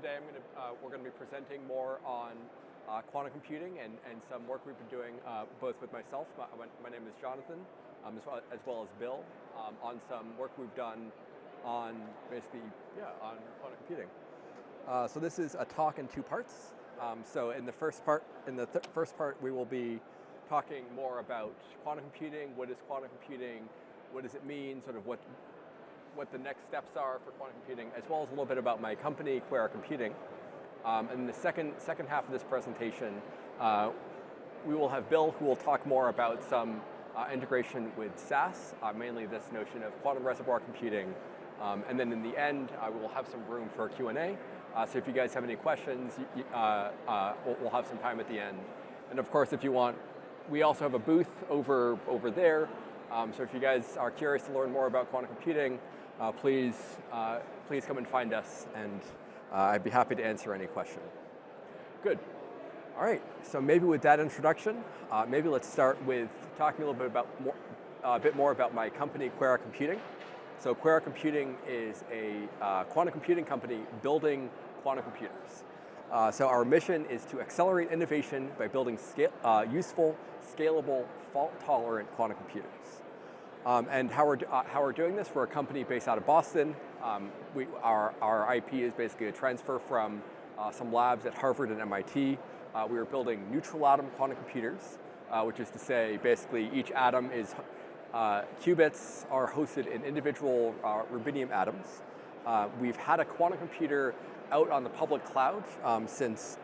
today we're going to be presenting more on quantum computing and some work we've been doing both with myself, my name is Jonathan, as well as Bill, on some work we've done on on quantum computing. So this is a talk in two parts. So in the first part, we will be talking more about quantum computing. What is quantum computing? What does it mean? Sort of what the next steps are for quantum computing, as well as a little bit about my company, Quera Computing. And the second half of this presentation, we will have Bill, who will talk more about some integration with SAS, mainly this notion of quantum reservoir computing. And then in the end, we will have some room for Q&A. So if you guys have any questions, we'll have some time at the end. And of course, if you want, we also have a booth over there. So if you guys are curious to learn more about quantum computing, please come and find us, and I'd be happy to answer any question. Good. All right. So maybe with that introduction, maybe let's start with talking a little bit bit more about my company, Quera Computing. So Quera Computing is a quantum computing company building quantum computers. So our mission is to accelerate innovation by building useful, scalable, fault-tolerant quantum computers. And how we're doing this, we're a company based out of Boston. Our IP is basically a transfer from some labs at Harvard and MIT. We are building neutral atom quantum computers, which is to say basically each atom is qubits are hosted in individual rubidium atoms. We've had a quantum computer out on the public cloud since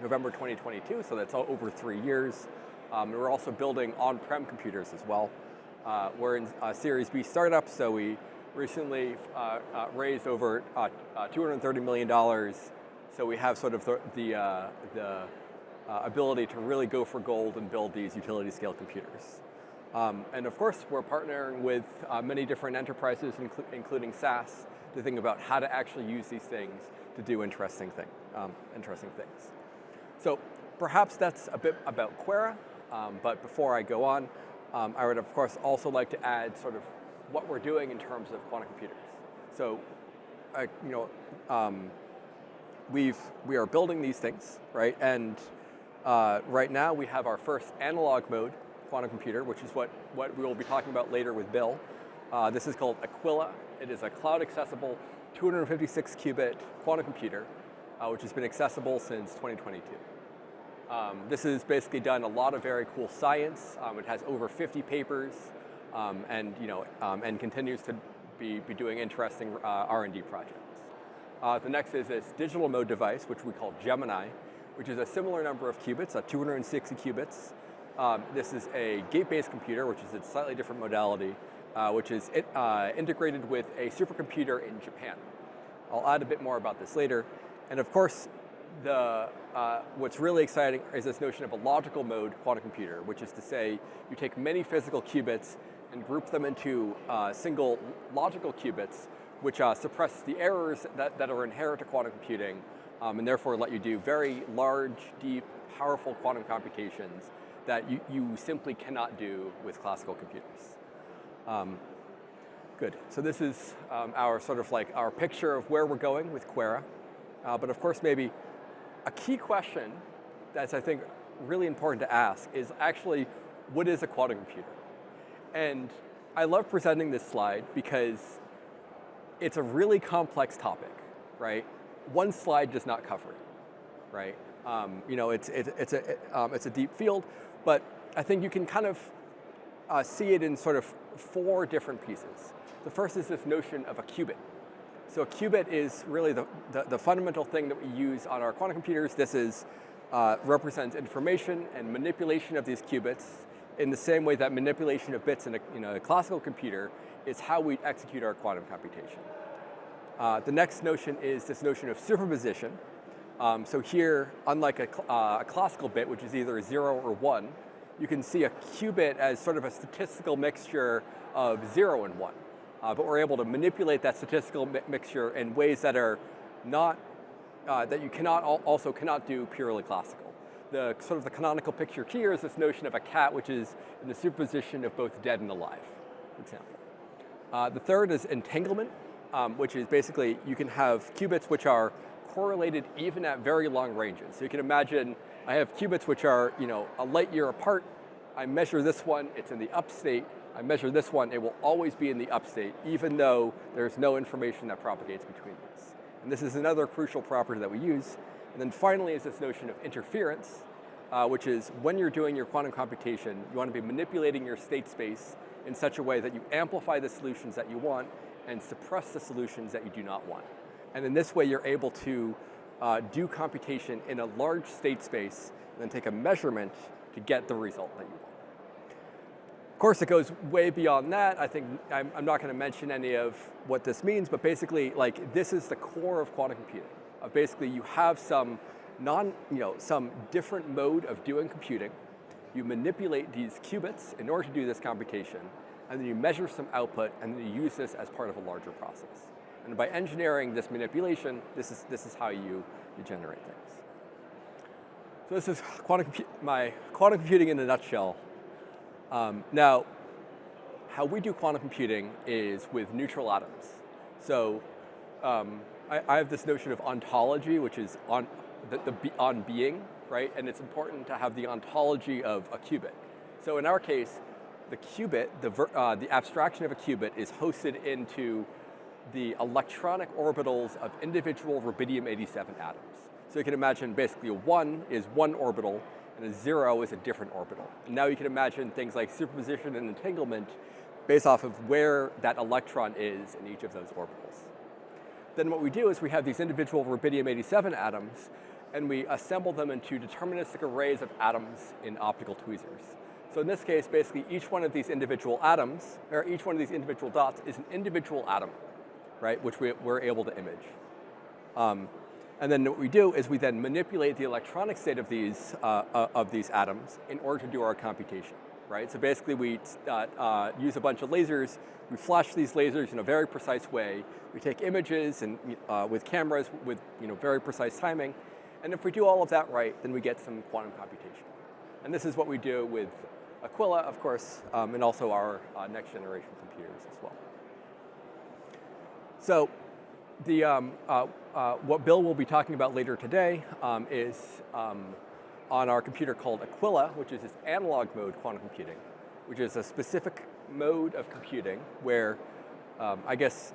November 2022, so that's over 3 years. We're also building on-prem computers as well. We're in a Series B startup, so we recently raised over $230 million. So we have sort of the ability to really go for gold and build these utility scale computers. And of course, we're partnering with many different enterprises, including SAS, to think about how to actually use these things to do interesting things. So perhaps that's a bit about Quera, but before I go on, I would of course also like to add sort of what we're doing in terms of quantum computers. So, we are building these things, right? And right now we have our first analog mode quantum computer, which is what we will be talking about later with Bill. This is called Aquila. It is a cloud-accessible 256 qubit quantum computer, which has been accessible since 2022. This has basically done a lot of very cool science. It has over 50 papers, and continues to be doing interesting R&D projects. The next is this digital mode device, which we call Gemini, which is a similar number of qubits, 260 qubits. This is a gate-based computer, which is a slightly different modality, which is integrated with a supercomputer in Japan. I'll add a bit more about this later. And of course, what's really exciting is this notion of a logical mode quantum computer, which is to say you take many physical qubits and group them into single logical qubits, which suppress the errors that are inherent to quantum computing, and therefore let you do very large, deep, powerful quantum computations that you simply cannot do with classical computers. Good. So this is our sort of like our picture of where we're going with Quera. But of course, maybe a key question that's, I think, really important to ask is actually, what is a quantum computer? And I love presenting this slide because it's a really complex topic, right? One slide does not cover it, right? It's a deep field, but I think you can kind of see it in sort of 4 different pieces. The first is this notion of a qubit. So a qubit is really the fundamental thing that we use on our quantum computers. This represents information and manipulation of these qubits in the same way that manipulation of bits in a classical computer is how we execute our quantum computation. The next notion is this notion of superposition. So here, unlike a classical bit, which is either a 0 or 1, you can see a qubit as sort of a statistical mixture of 0 and 1. But we're able to manipulate that statistical mixture in ways that are not, that you cannot do purely classical. The sort of the canonical picture here is this notion of a cat, which is in the superposition of both dead and alive, for example. The third is entanglement, which is basically you can have qubits which are correlated even at very long ranges. So you can imagine I have qubits which are a light year apart. I measure this one, it's in the upstate. I measure this one, it will always be in the upstate, even though there's no information that propagates between these. And this is another crucial property that we use. And then finally is this notion of interference, which is when you're doing your quantum computation, you want to be manipulating your state space in such a way that you amplify the solutions that you want and suppress the solutions that you do not want. And in this way, you're able to do computation in a large state space and then take a measurement to get the result that you want. Of course, it goes way beyond that. I think I'm not going to mention any of what this means, but basically, this is the core of quantum computing. Basically, you have some some different mode of doing computing. You manipulate these qubits in order to do this computation, and then you measure some output, and then you use this as part of a larger process. And by engineering this manipulation, this is how you generate things. So this is my quantum computing in a nutshell. Now, how we do quantum computing is with neutral atoms. So I have this notion of ontology, which is on being, right? And it's important to have the ontology of a qubit. So in our case, the qubit, the abstraction of a qubit is hosted into the electronic orbitals of individual rubidium-87 atoms. So you can imagine basically a 1 is one orbital, and a 0 is a different orbital. And now you can imagine things like superposition and entanglement based off of where that electron is in each of those orbitals. Then what we do is we have these individual rubidium-87 atoms, and we assemble them into deterministic arrays of atoms in optical tweezers. So in this case, basically each one of these individual atoms, or each one of these individual dots is an individual atom, right, which we're able to image. And then what we do is we then manipulate the electronic state of these atoms in order to do our computation, right? So basically we use a bunch of lasers, we flash these lasers in a very precise way, we take images and with cameras with very precise timing, and if we do all of that right, then we get some quantum computation. And this is what we do with Aquila, of course, and also our next generation computers as well. So what Bill will be talking about later today is on our computer called Aquila, which is this analog mode quantum computing, which is a specific mode of computing where I guess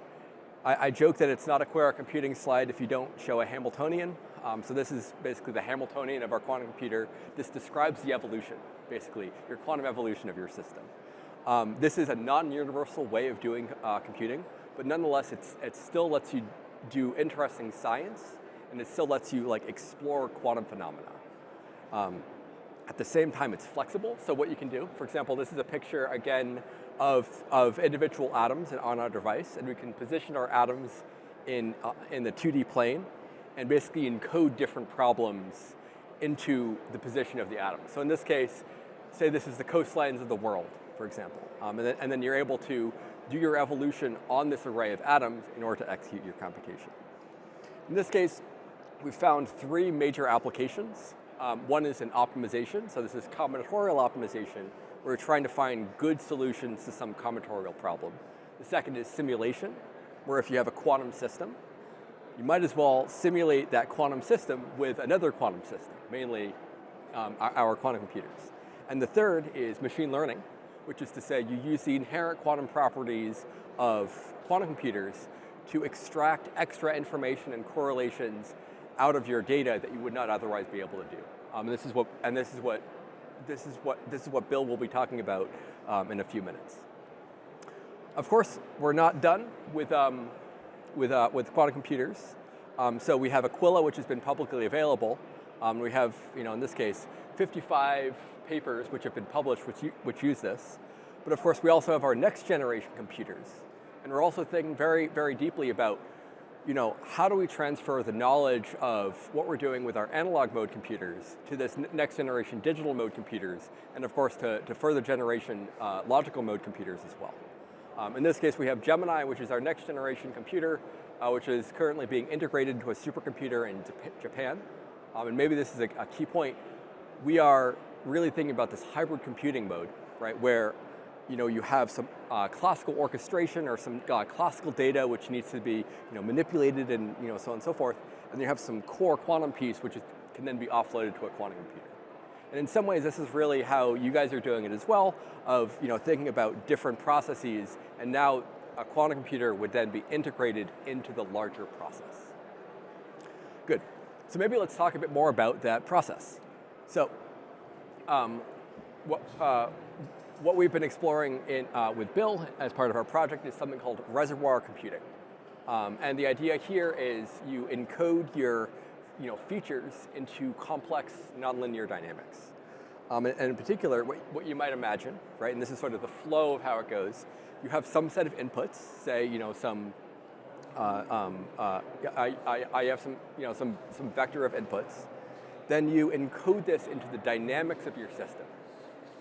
I joke that it's not a Quera computing slide if you don't show a Hamiltonian. So this is basically the Hamiltonian of our quantum computer. This describes the evolution, basically, your quantum evolution of your system. This is a non-universal way of doing computing, but nonetheless, it still lets you do interesting science, and it still lets you explore quantum phenomena. At the same time, it's flexible. So what you can do, for example, this is a picture again of individual atoms on our device, and we can position our atoms in the 2D plane, and basically encode different problems into the position of the atom. So in this case, say this is the coastlines of the world, for example, and then you're able to do your evolution on this array of atoms in order to execute your computation. In this case, we've found three major applications. One is in optimization, so this is combinatorial optimization, where we're trying to find good solutions to some combinatorial problem. The second is simulation, where if you have a quantum system, you might as well simulate that quantum system with another quantum system, mainly our quantum computers. And the third is machine learning, which is to say you use the inherent quantum properties of quantum computers to extract extra information and correlations out of your data that you would not otherwise be able to do. This is what Bill will be talking about in a few minutes. Of course, we're not done with quantum computers. So we have Aquila, which has been publicly available. We have, in this case, 55 papers which have been published which use this. But of course, we also have our next generation computers. And we're also thinking very, very deeply about, how do we transfer the knowledge of what we're doing with our analog mode computers to this next generation digital mode computers, and of course to further generation logical mode computers as well. In this case, we have Gemini, which is our next generation computer, which is currently being integrated into a supercomputer in Japan. And maybe this is a key point. We are really thinking about this hybrid computing mode, right, where you have some classical orchestration or some classical data which needs to be manipulated and so on and so forth, and you have some core quantum piece which can then be offloaded to a quantum computer. And in some ways, this is really how you guys are doing it as well, of thinking about different processes, and now a quantum computer would then be integrated into the larger process. Good. So maybe let's talk a bit more about that process. So what we've been exploring with Bill as part of our project is something called reservoir computing. And the idea here is you encode your features into complex nonlinear dynamics. And in particular, what you might imagine, right, and this is sort of the flow of how it goes, you have some set of inputs, say, I have some vector of inputs. Then you encode this into the dynamics of your system.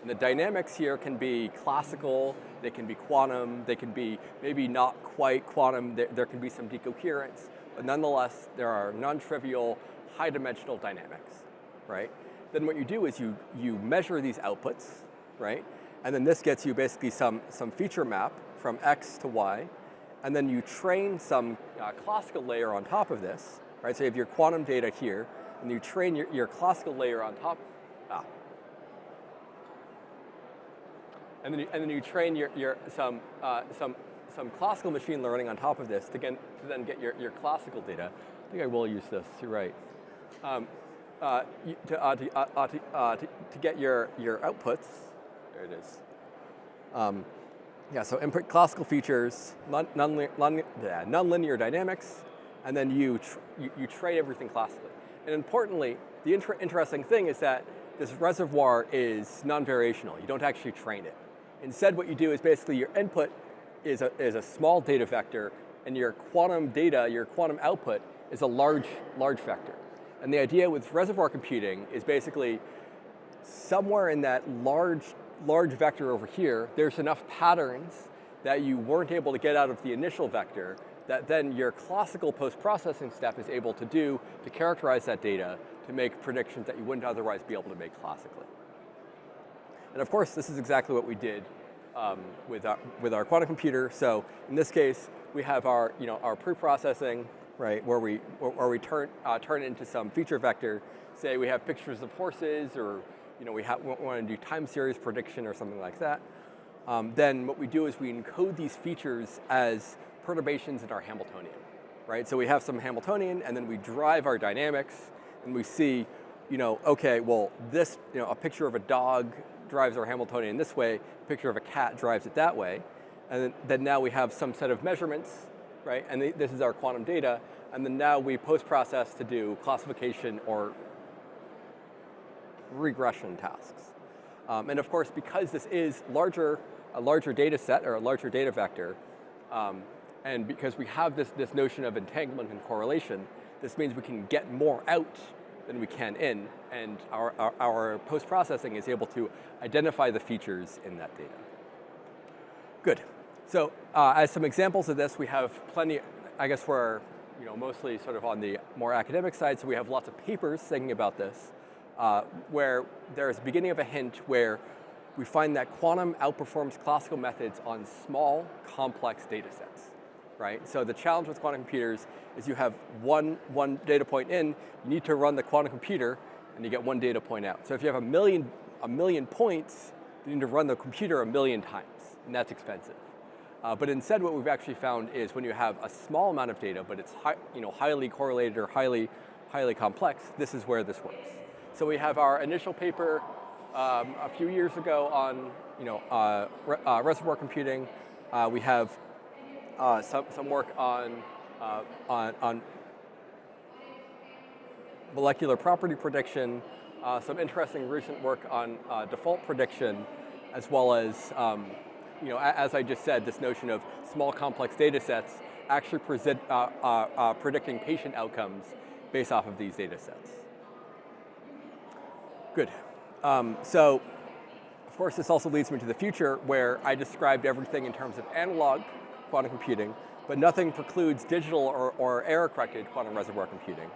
And the dynamics here can be classical, they can be quantum, they can be maybe not quite quantum, there can be some decoherence, but nonetheless, there are non-trivial, high-dimensional dynamics, right? Then what you do is you measure these outputs, right? And then this gets you basically some feature map from X to Y, and then you train some classical layer on top of this, right? So you have your quantum data here, and you train your classical layer on top. And then you train some classical machine learning on top of this to then get your classical data. I think I will use this. You're right. To get your outputs. There it is. So input classical features, nonlinear dynamics, and then you train everything classically. And importantly, the interesting thing is that this reservoir is non-variational. You don't actually train it. Instead, what you do is basically your input is a small data vector, and your quantum data, your quantum output, is a large vector. And the idea with reservoir computing is basically somewhere in that large vector over here, there's enough patterns that you weren't able to get out of the initial vector that then your classical post-processing step is able to do to characterize that data to make predictions that you wouldn't otherwise be able to make classically. And of course, this is exactly what we did with our quantum computer. So in this case, we have our pre-processing, right, where we turn it into some feature vector. Say we have pictures of horses, or we want to do time series prediction or something like that. Then what we do is we encode these features as perturbations in our Hamiltonian, right? So we have some Hamiltonian, and then we drive our dynamics, and we see, okay, well, this, a picture of a dog drives our Hamiltonian this way, a picture of a cat drives it that way, and then now we have some set of measurements, right? And this is our quantum data, and then now we post-process to do classification or regression tasks. And of course, because this is a larger data set or a larger data vector, and because we have this notion of entanglement and correlation, this means we can get more out than we can in, and our post-processing is able to identify the features in that data. Good. So as some examples of this, we have plenty. I guess we're mostly sort of on the more academic side, so we have lots of papers thinking about this, where there's the beginning of a hint where we find that quantum outperforms classical methods on small, complex data sets, right? So the challenge with quantum computers is you have one data point in, you need to run the quantum computer, and you get one data point out. So if you have a million points, you need to run the computer 1,000,000 times, and that's expensive. But instead, what we've actually found is when you have a small amount of data, but it's highly correlated or highly complex, this is where this works. So we have our initial paper a few years ago on reservoir computing. We have some work on molecular property prediction, some interesting recent work on default prediction, as well as as I just said, this notion of small complex data sets actually predicting patient outcomes based off of these data sets. Good. So, of course, this also leads me to the future, where I described everything in terms of analog quantum computing, but nothing precludes digital or error-corrected quantum reservoir computing.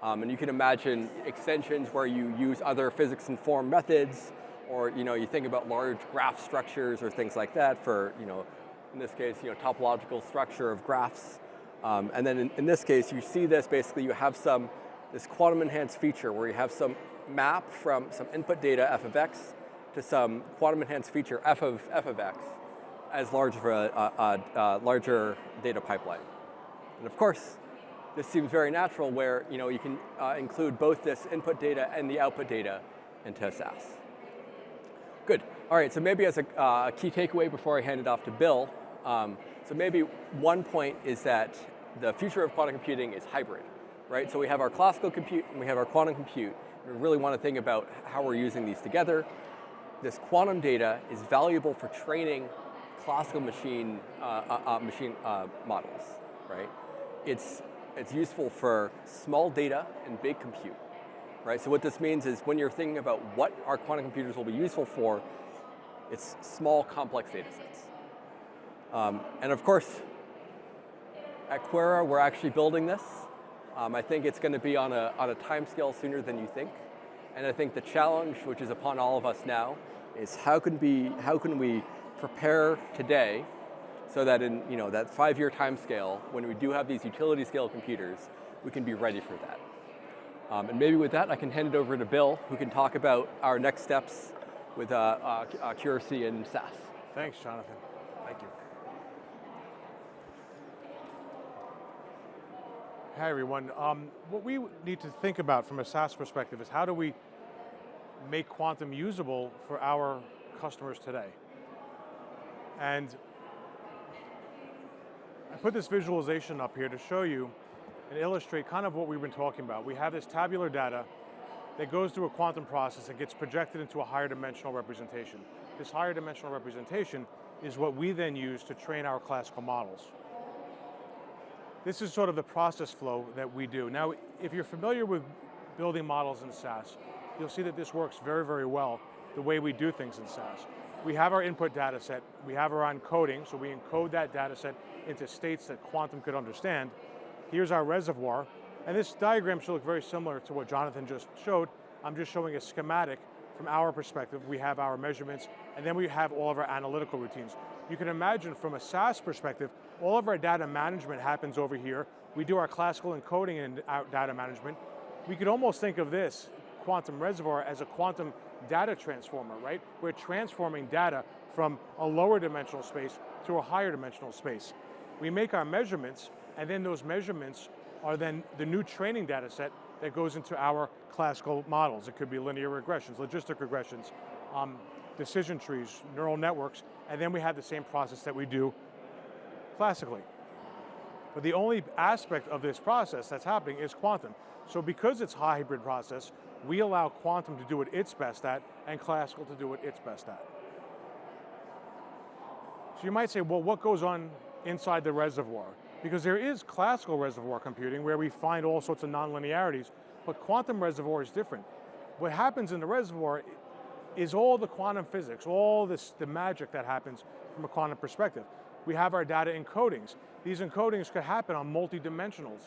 And you can imagine extensions where you use other physics-informed methods, or you think about large graph structures or things like that for in this case topological structure of graphs. And then in this case, you see this, basically you have this quantum enhanced feature where you have some map from some input data f of x to some quantum enhanced feature f of x as large of a larger data pipeline. And of course, this seems very natural where you can include both this input data and the output data into SAS. Good. All right, so maybe as a key takeaway before I hand it off to Bill, so maybe one point is that the future of quantum computing is hybrid, right? So we have our classical compute and we have our quantum compute. We really want to think about how we're using these together. This quantum data is valuable for training classical machine models, right? It's useful for small data and big compute, right? So what this means is when you're thinking about what our quantum computers will be useful for, it's small, complex data sets. And of course, at Quera, we're actually building this. I think it's going to be on a time scale sooner than you think. And I think the challenge, which is upon all of us now, is how can we prepare today so that in that 5-year time scale, when we do have these utility scale computers, we can be ready for that. And maybe with that, I can hand it over to Bill, who can talk about our next steps with Curacy and SAS. Thanks, Jonathan. Thank you. Hi, everyone. What we need to think about from a SAS perspective is how do we make quantum usable for our customers today? And I put this visualization up here to show you and illustrate kind of what we've been talking about. We have this tabular data that goes through a quantum process and gets projected into a higher dimensional representation. This higher dimensional representation is what we then use to train our classical models. This is sort of the process flow that we do. Now, if you're familiar with building models in SAS, you'll see that this works very, very well the way we do things in SAS. We have our input data set, we have our encoding, so we encode that data set into states that quantum could understand. Here's our reservoir, and this diagram should look very similar to what Jonathan just showed. I'm just showing a schematic from our perspective. We have our measurements, and then we have all of our analytical routines. You can imagine from a SAS perspective, all of our data management happens over here. We do our classical encoding and our data management. We could almost think of this quantum reservoir as a quantum data transformer, right? We're transforming data from a lower dimensional space to a higher dimensional space. We make our measurements, and then those measurements are then the new training data set that goes into our classical models. It could be linear regressions, logistic regressions, decision trees, neural networks, and then we have the same process that we do classically. But the only aspect of this process that's happening is quantum. So because it's a hybrid process, we allow quantum to do what it's best at and classical to do what it's best at. So you might say, well, what goes on inside the reservoir? Because there is classical reservoir computing where we find all sorts of nonlinearities, but quantum reservoir is different. What happens in the reservoir is all the quantum physics, all the magic that happens from a quantum perspective. We have our data encodings. These encodings could happen on multi-dimensional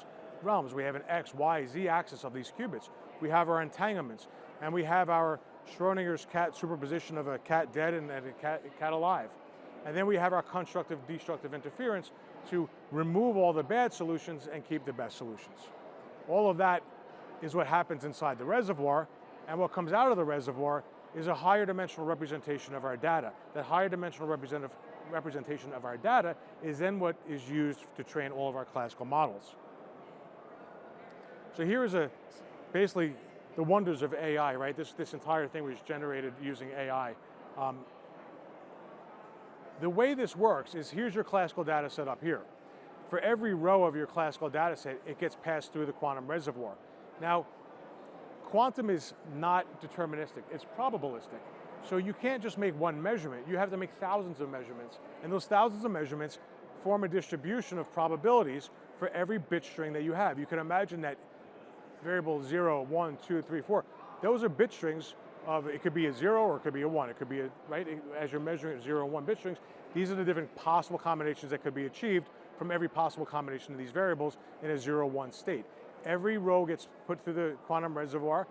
realms. We have an X, Y, Z axis of these qubits. We have our entanglements, and we have our Schrodinger's cat superposition of a cat dead and a cat alive. And then we have our constructive, destructive interference to remove all the bad solutions and keep the best solutions. All of that is what happens inside the reservoir, and what comes out of the reservoir is a higher dimensional representation of our data. That higher dimensional representation of our data is then what is used to train all of our classical models. So here is basically the wonders of AI, right? This entire thing was generated using AI. The way this works is here's your classical data set up here. For every row of your classical data set, it gets passed through the quantum reservoir. Now, quantum is not deterministic, it's probabilistic. So you can't just make one measurement, you have to make thousands of measurements, and those thousands of measurements form a distribution of probabilities for every bit string that you have. You can imagine that variable 0, 1, 2, 3, 4, those are bit strings of, it could be a 0 or it could be a 1, it could be right, as you're measuring 0 and 1 bit strings, these are the different possible combinations that could be achieved from every possible combination of these variables in a 0-1 state. Every row gets put through the quantum reservoir,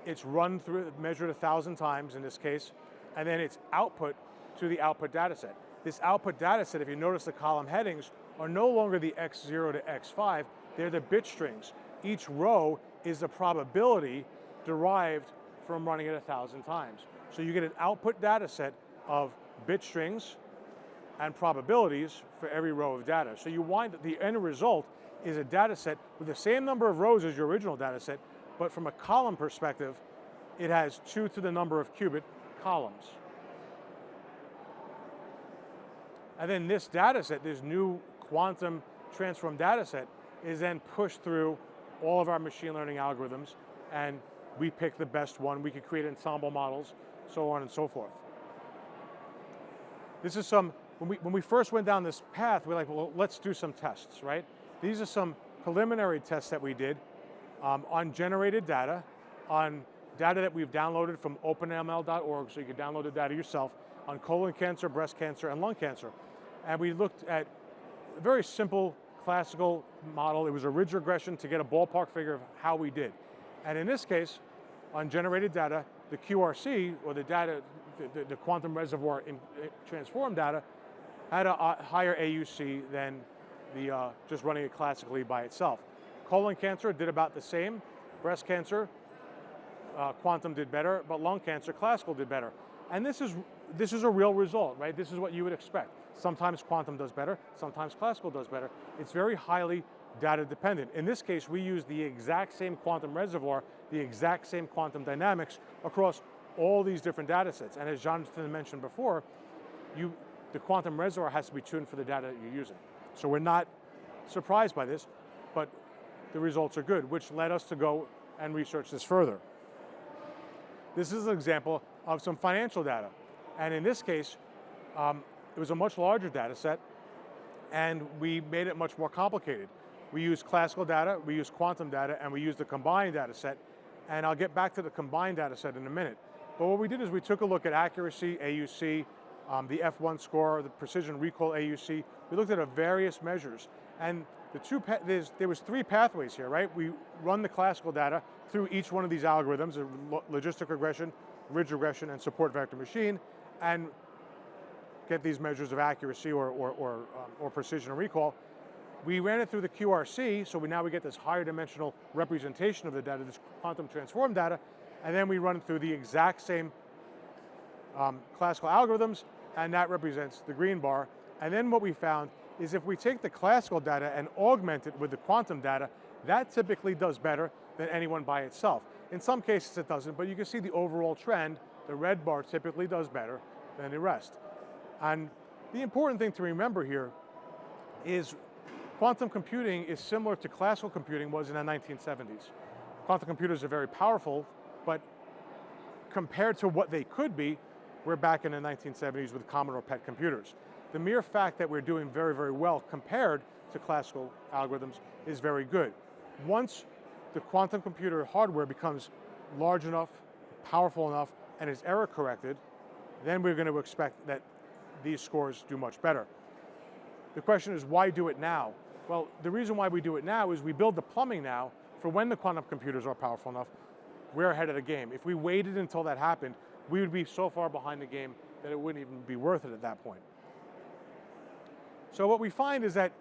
it's run through, measured 1,000 times in this case, and then it's output to the output data set. This output data set, if you notice the column headings, are no longer the x0 to x5, they're the bit strings. Each row is the probability derived from running it 1,000 times. So you get an output data set of bit strings and probabilities for every row of data. So you wind up, the end result is a data set with the same number of rows as your original data set, but from a column perspective, it has 2 to the number of qubit columns. And then this data set, this new quantum transform data set, is then pushed through all of our machine learning algorithms, and we pick the best one. We could create ensemble models, so on and so forth. This is some, when we first went down this path, we're like, well, let's do some tests, right? These are some preliminary tests that we did on generated data, on data that we've downloaded from openml.org, so you can download the data yourself, on colon cancer, breast cancer, and lung cancer. And we looked at a very simple classical model. It was a ridge regression to get a ballpark figure of how we did. And in this case, on generated data, the QRC, or the data, the quantum reservoir in transform data, had a higher AUC than the just running it classically by itself. Colon cancer did about the same. Breast cancer, quantum did better, but lung cancer, classical did better. And this is a real result, right? This is what you would expect. Sometimes quantum does better, sometimes classical does better. It's very highly data dependent. In this case, we use the exact same quantum reservoir, the exact same quantum dynamics across all these different data sets. And as Jonathan mentioned before, the quantum reservoir has to be tuned for the data that you're using. So we're not surprised by this, but the results are good, which led us to go and research this further. This is an example of some financial data. And in this case, it was a much larger data set, and we made it much more complicated. We used classical data, we used quantum data, and we used a combined data set. And I'll get back to the combined data set in a minute. But what we did is we took a look at accuracy, AUC, the F1 score, the precision recall AUC. We looked at various measures. And there was 3 pathways here, right? We run the classical data through each one of these algorithms, logistic regression, ridge regression, and support vector machine, and get these measures of accuracy or precision and recall. We ran it through the QRC, so now we get this higher dimensional representation of the data, this quantum transform data, and then we run it through the exact same classical algorithms, and that represents the green bar. And then what we found is if we take the classical data and augment it with the quantum data, that typically does better than any one by itself. In some cases it doesn't, but you can see the overall trend. The red bar typically does better than the rest. And the important thing to remember here is quantum computing is similar to classical computing was in the 1970s. Quantum computers are very powerful, but compared to what they could be, we're back in the 1970s with Commodore PET computers. The mere fact that we're doing very, very well compared to classical algorithms is very good. Once the quantum computer hardware becomes large enough, powerful enough, and is error corrected, then we're going to expect that these scores do much better. The question is, why do it now? Well, the reason why we do it now is we build the plumbing now for when the quantum computers are powerful enough, we're ahead of the game. If we waited until that happened, we would be so far behind the game that it wouldn't even be worth it at that point. So what we find is that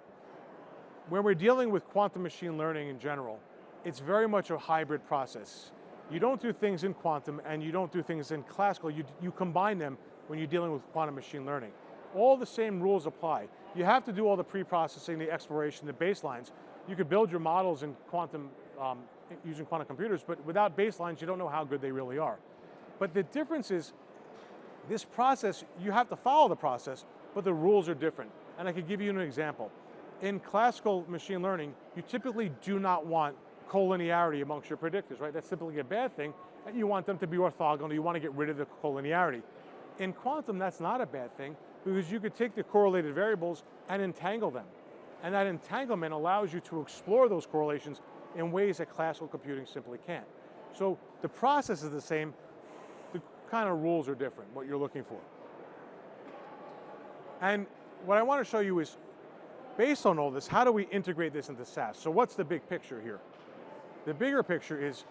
when we're dealing with quantum machine learning in general, it's very much a hybrid process. You don't do things in quantum and you don't do things in classical, you combine them when you're dealing with quantum machine learning. All the same rules apply. You have to do all the pre-processing, the exploration, the baselines. You could build your models in quantum, using quantum computers, but without baselines, you don't know how good they really are. But the difference is, this process, you have to follow the process, but the rules are different. And I could give you an example. In classical machine learning, you typically do not want collinearity amongst your predictors, right? That's typically a bad thing, and you want them to be orthogonal, you want to get rid of the collinearity. In quantum, that's not a bad thing, because you could take the correlated variables and entangle them. And that entanglement allows you to explore those correlations in ways that classical computing simply can't. So the process is the same, the kind of rules are different, what you're looking for. And what I want to show you is, based on all this, how do we integrate this into SAS? So what's the big picture here? The bigger picture is,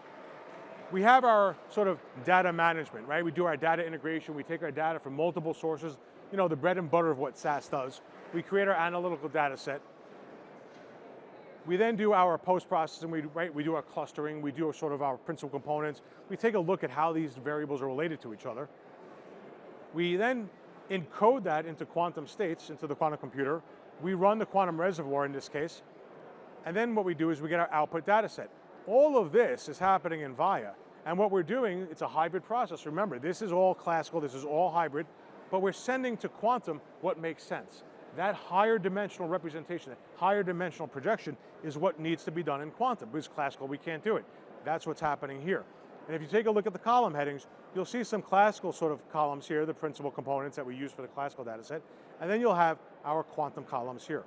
we have our sort of data management, right? We do our data integration, we take our data from multiple sources, you know, the bread and butter of what SAS does. We create our analytical data set, We then do our post-processing, we do our clustering, we do sort of our principal components. We take a look at how these variables are related to each other. We then encode that into quantum states, into the quantum computer. We run the quantum reservoir in this case, and then what we do is we get our output data set. All of this is happening in VIA, and what we're doing, it's a hybrid process. Remember, this is all classical, this is all hybrid, but we're sending to quantum what makes sense. That higher dimensional representation, that higher dimensional projection is what needs to be done in quantum, because classical, we can't do it. That's what's happening here. And if you take a look at the column headings, you'll see some classical sort of columns here, the principal components that we use for the classical data set, and then you'll have our quantum columns here.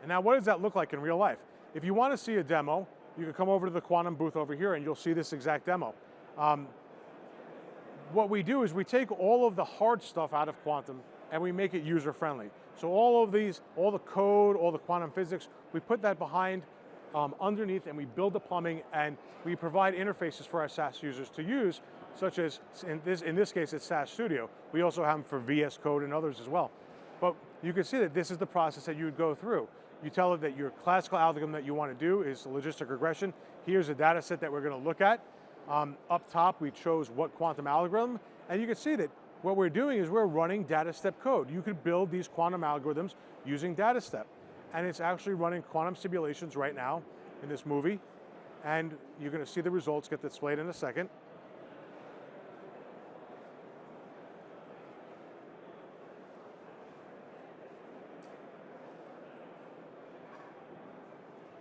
And now what does that look like in real life? If you want to see a demo, you can come over to the quantum booth over here and you'll see this exact demo. What we do is we take all of the hard stuff out of quantum and we make it user-friendly. So all of these, all the code, all the quantum physics, we put that behind, underneath, and we build the plumbing, and we provide interfaces for our SAS users to use, such as, in this case, it's SAS Studio. We also have them for VS Code and others as well. But you can see that this is the process that you would go through. You tell it that your classical algorithm that you want to do is logistic regression. Here's a data set that we're going to look at. Up top, we chose what quantum algorithm, and you can see that what we're doing is we're running data step code. You could build these quantum algorithms using data step. And it's actually running quantum simulations right now in this movie. And you're going to see the results get displayed in a second.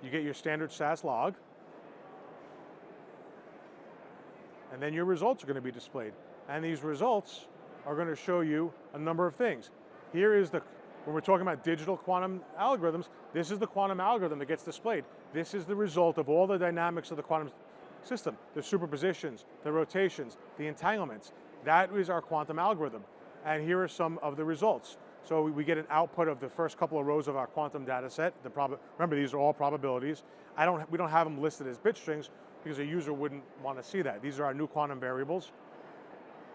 You get your standard SAS log. And then your results are going to be displayed. And these results are going to show you a number of things. Here is when we're talking about digital quantum algorithms, this is the quantum algorithm that gets displayed. This is the result of all the dynamics of the quantum system, the superpositions, the rotations, the entanglements. That is our quantum algorithm. And here are some of the results. So we get an output of the first couple of rows of our quantum data set. Remember, these are all probabilities. We don't have them listed as bit strings because a user wouldn't want to see that. These are our new quantum variables.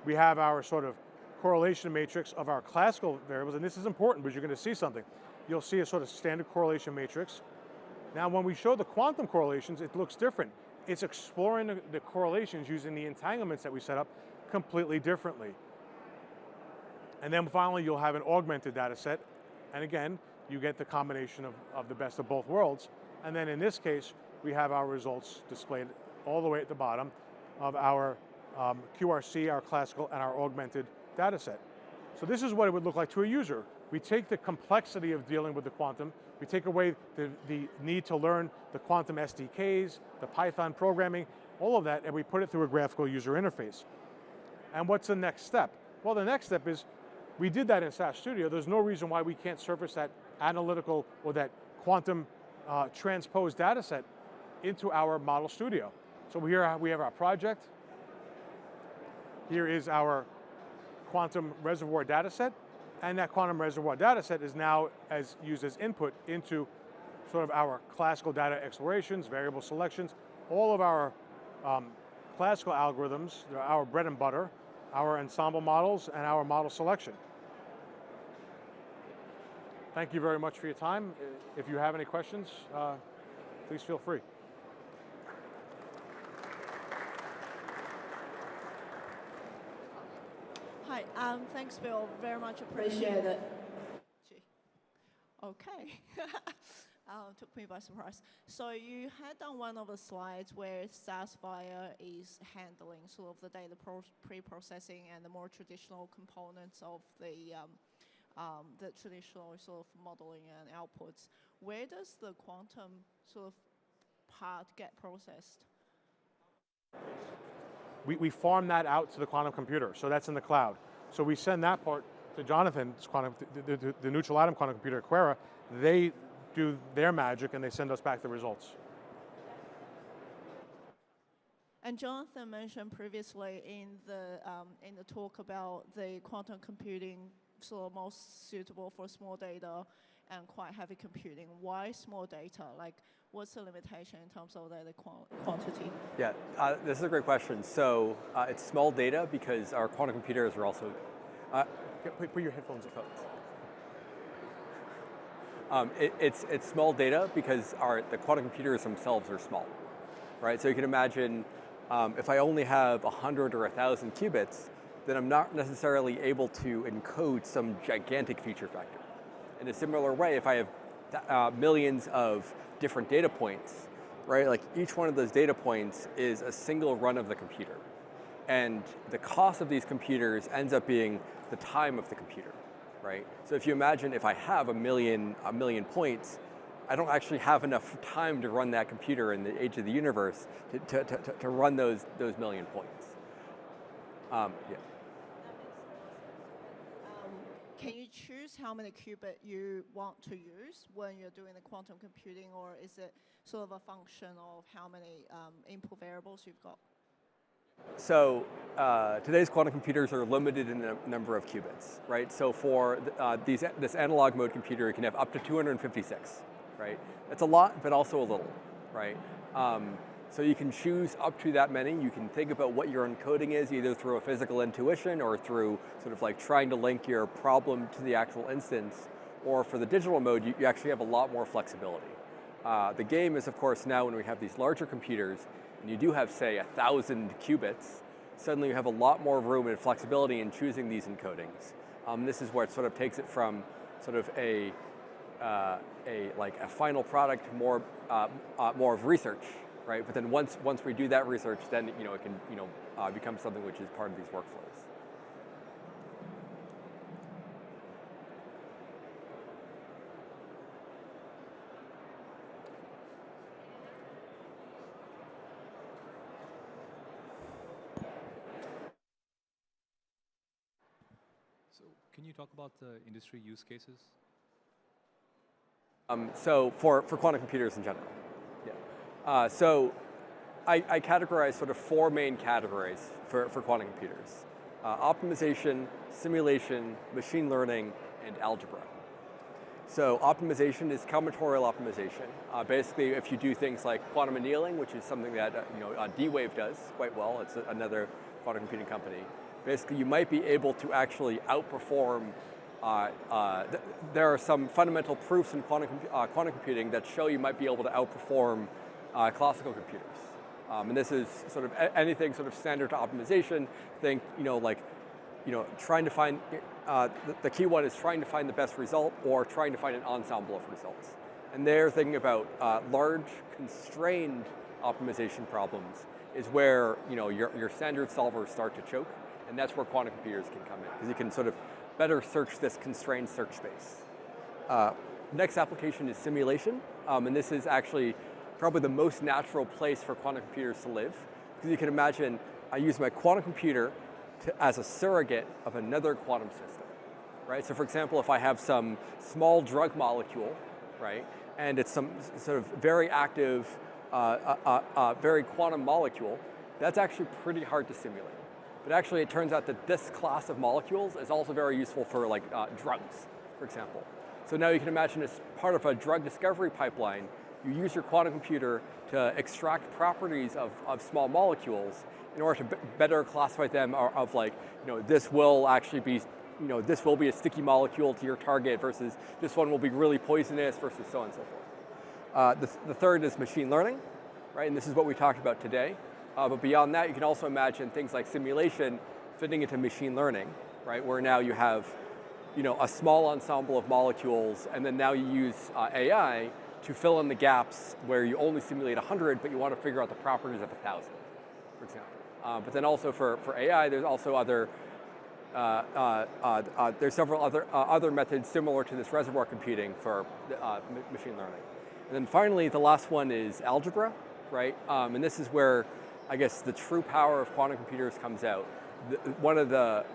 We have our sort of correlation matrix of our classical variables, and this is important because you're going to see something. You'll see a sort of standard correlation matrix. Now when we show the quantum correlations, it looks different. It's exploring the correlations using the entanglements that we set up completely differently. And then finally you'll have an augmented data set, and again, you get the combination of the best of both worlds. And then in this case, we have our results displayed all the way at the bottom of our QRC, our classical, and our augmented data set. So this is what it would look like to a user. We take the complexity of dealing with the quantum, we take away the need to learn the quantum SDKs, the Python programming, all of that, and we put it through a graphical user interface. And what's the next step? Well, the next step is, we did that in SAS Studio. There's no reason why we can't surface that analytical or that quantum transposed data set into our Model Studio. So here we have our project. Here is our quantum reservoir data set, and that quantum reservoir data set is now used as input into sort of our classical data explorations, variable selections, all of our classical algorithms, our bread and butter, our ensemble models, and our model selection. Thank you very much for your time. If you have any questions, please feel free. Hi, thanks, Bill. Very much appreciate it. Okay. Took me by surprise. So you had on one of the slides where SAS VIA is handling sort of the data pre-processing and the more traditional components of the traditional sort of modeling and outputs. Where does the quantum sort of part get processed? We farm that out to the quantum computer, so that's in the cloud. So we send that part to Jonathan's quantum, the neutral atom quantum computer, Aquera. They do their magic and they send us back the results. And Jonathan mentioned previously in the talk about the quantum computing sort of most suitable for small data and quite heavy computing. Why small data? Like, what's the limitation in terms of the quantity? Yeah, this is a great question. So it's small data because our quantum computers are also... Put your headphones in. It's small data because the quantum computers themselves are small, right? So you can imagine if I only have 100 or 1,000 qubits, then I'm not necessarily able to encode some gigantic feature factor. In a similar way, if I have millions of different data points, right? Like each one of those data points is a single run of the computer. And the cost of these computers ends up being the time of the computer, right? So if you imagine if I have a million points, I don't actually have enough time to run that computer in the age of the universe to run those million points. Yeah. Can you choose how many qubit you want to use when you're doing the quantum computing, or is it sort of a function of how many input variables you've got? So today's quantum computers are limited in the number of qubits, right? So for this analog mode computer, you can have up to 256, right? That's a lot, but also a little, right? So you can choose up to that many. You can think about what your encoding is, either through a physical intuition or through sort of like trying to link your problem to the actual instance. Or for the digital mode, you actually have a lot more flexibility. The game is, of course, now when we have these larger computers, and you do have, say, 1,000 qubits, suddenly you have a lot more room and flexibility in choosing these encodings. This is where it sort of takes it from sort of a final product, more of research, right? But then once we do that research, then it can become something which is part of these workflows. So can you talk about the industry use cases? So for quantum computers in general, yeah. So I categorize sort of four main categories for quantum computers: optimization, simulation, machine learning, and algebra. So optimization is combinatorial optimization. Basically, if you do things like quantum annealing, which is something that D-Wave does quite well, it's another quantum computing company. Basically, you might be able to actually outperform. There are some fundamental proofs in quantum computing that show you might be able to outperform classical computers. And this is sort of anything sort of standard to optimization. Think, trying to find, the key one is trying to find the best result or trying to find an ensemble of results. And they're thinking about large constrained optimization problems is where your standard solvers start to choke. And that's where quantum computers can come in, because you can sort of better search this constrained search space. Next application is simulation, and this is actually probably the most natural place for quantum computers to live, because you can imagine I use my quantum computer as a surrogate of another quantum system, right? So for example, if I have some small drug molecule, right, and it's some sort of very active, very quantum molecule, that's actually pretty hard to simulate. But actually, it turns out that this class of molecules is also very useful for drugs, for example. So now you can imagine as part of a drug discovery pipeline, you use your quantum computer to extract properties of small molecules in order to better classify them of this will actually be, this will be a sticky molecule to your target versus this one will be really poisonous versus so on and so forth. The third is machine learning, right? And this is what we talked about today. But beyond that, you can also imagine things like simulation fitting into machine learning, right? Where now you have, a small ensemble of molecules, and then now you use AI to fill in the gaps where you only simulate 100, but you want to figure out the properties of 1,000, for example. But then also for AI, there's also other, there's several other methods similar to this reservoir computing for machine learning. And then finally, the last one is algebra, right? And this is where I guess the true power of quantum computers comes out. One of the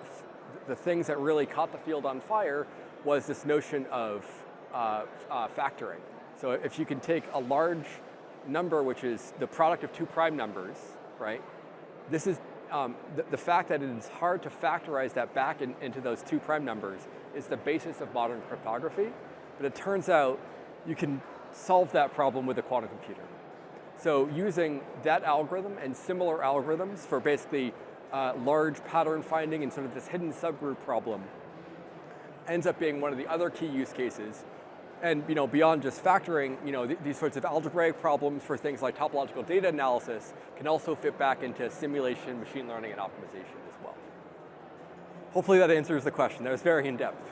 things that really caught the field on fire was this notion of factoring. So if you can take a large number, which is the product of two prime numbers, right? This is the fact that it is hard to factorize that back into those two prime numbers is the basis of modern cryptography. But it turns out you can solve that problem with a quantum computer. So using that algorithm and similar algorithms for basically large pattern finding and sort of this hidden subgroup problem ends up being one of the other key use cases. and beyond just factoring, these sorts of algebraic problems for things like topological data analysis can also fit back into simulation, machine learning, and optimization as well. Hopefully that answers the question. That was very in-depth.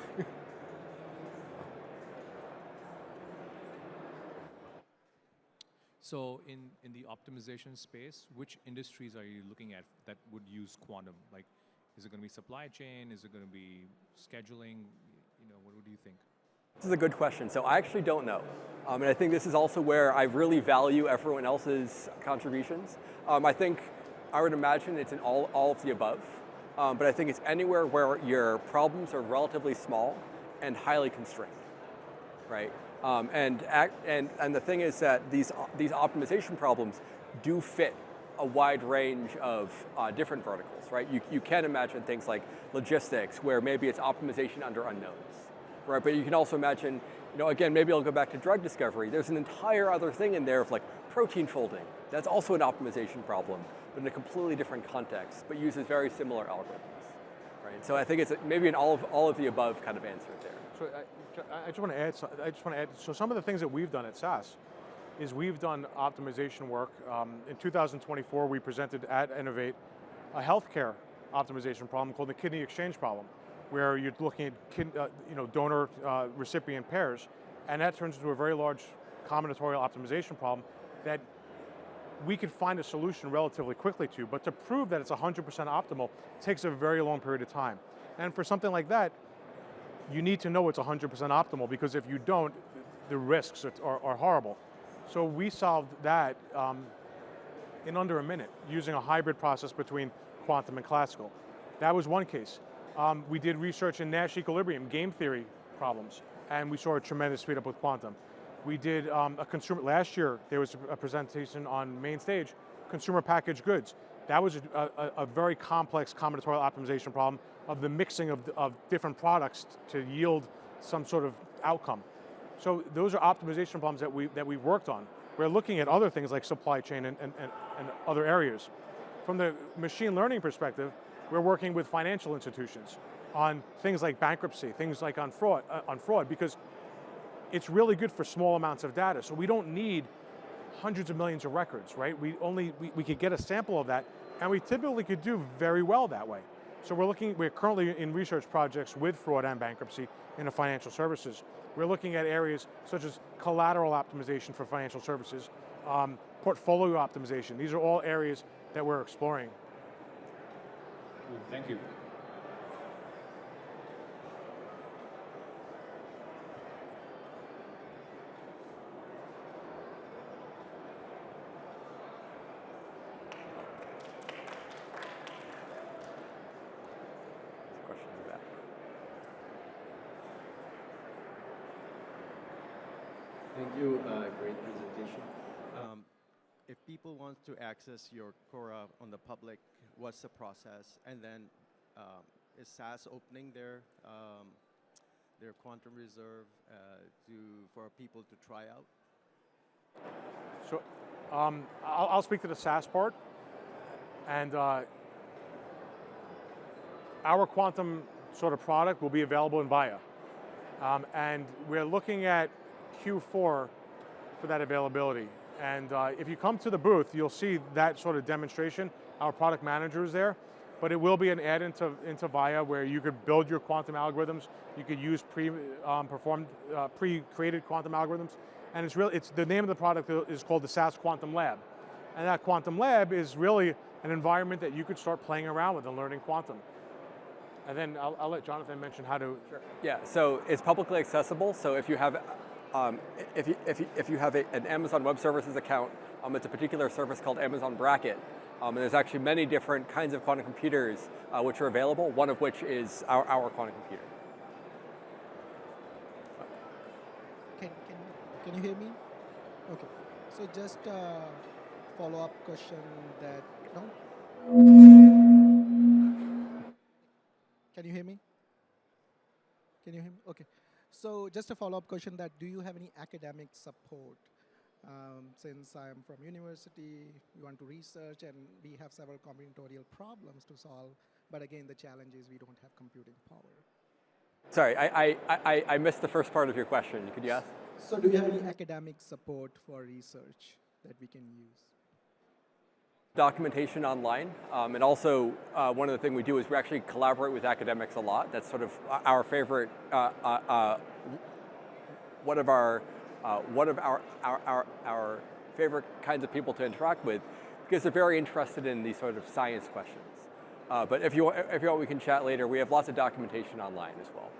So in the optimization space, which industries are you looking at that would use quantum? Like, is it going to be supply chain? Is it going to be scheduling? What do you think? This is a good question. So I actually don't know. And I think this is also where I really value everyone else's contributions. I think I would imagine it's in all of the above. But I think it's anywhere where your problems are relatively small and highly constrained, right? And the thing is that these optimization problems do fit a wide range of different verticals, right? You can imagine things like logistics, where maybe it's optimization under unknowns, right? But you can also imagine, again, maybe I'll go back to drug discovery. There's an entire other thing in there of like protein folding. That's also an optimization problem, but in a completely different context, but uses very similar algorithms, right? So I think it's maybe an all of the above kind of answer there. So I just want to add. So some of the things that we've done at SAS is we've done optimization work. In 2024, we presented at Innovate a healthcare optimization problem called the kidney exchange problem, where you're looking at donor recipient pairs, and that turns into a very large combinatorial optimization problem that we could find a solution relatively quickly to, but to prove that it's 100% optimal takes a very long period of time. And for something like that, you need to know it's 100% optimal, because if you don't, the risks are horrible. So we solved that in under a minute using a hybrid process between quantum and classical. That was one case. We did research in Nash equilibrium, game theory problems, and we saw a tremendous speed up with quantum. We did last year there was a presentation on main stage, consumer packaged goods. That was a very complex combinatorial optimization problem of the mixing of different products to yield some sort of outcome. So those are optimization problems that we've worked on. We're looking at other things like supply chain and other areas. From the machine learning perspective, we're working with financial institutions on things like bankruptcy, things like on fraud, because it's really good for small amounts of data. So we don't need hundreds of millions of records, right? We could get a sample of that, and we typically could do very well that way. So we're currently in research projects with fraud and bankruptcy in the financial services. We're looking at areas such as collateral optimization for financial services, portfolio optimization. These are all areas that we're exploring. Thank you. Thank you, great presentation. If people want to access your Quora on the public, what's the process? And then is SAS opening their quantum reserve for people to try out? So I'll speak to the SAS part, and our quantum sort of product will be available in VIA. And we're looking at Q4 for that availability. And if you come to the booth, you'll see that sort of demonstration. Our product manager is there, but it will be an add into VIA where you could build your quantum algorithms. You could use pre-created quantum algorithms. And it's the name of the product is called the SAS Quantum Lab. And that Quantum Lab is really an environment that you could start playing around with and learning quantum. And then I'll let Jonathan mention how to. Sure. Yeah, so it's publicly accessible. So if you have if you have an Amazon Web Services account, it's a particular service called Amazon Braket. And there's actually many different kinds of quantum computers which are available, one of which is our quantum computer. Can you hear me? Okay. So just a follow-up question that, no? Can you hear me? Can you hear me? Okay. So just a follow-up question that, do you have any academic support? Since I'm from university, we want to research and we have several combinatorial problems to solve, but again, the challenge is we don't have computing power. Sorry, I missed the first part of your question. Could you ask? So do you have any academic support for research that we can use? Documentation online, and also one of the things we do is we actually collaborate with academics a lot. That's sort of our favorite, one of our favorite kinds of people to interact with, because they're very interested in these sort of science questions. But if you want, we can chat later. We have lots of documentation online as well.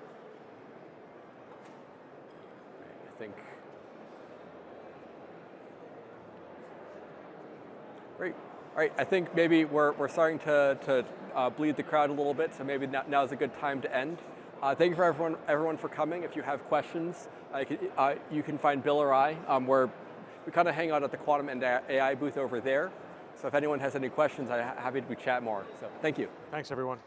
I think. Great. All right, I think maybe we're starting to bleed the crowd a little bit, so maybe now is a good time to end. Thank you for everyone for coming. If you have questions, you can find Bill or I. We kind of hang out at the Quantum and AI booth over there. So if anyone has any questions, I'm happy to chat more. So thank you. Thanks, everyone.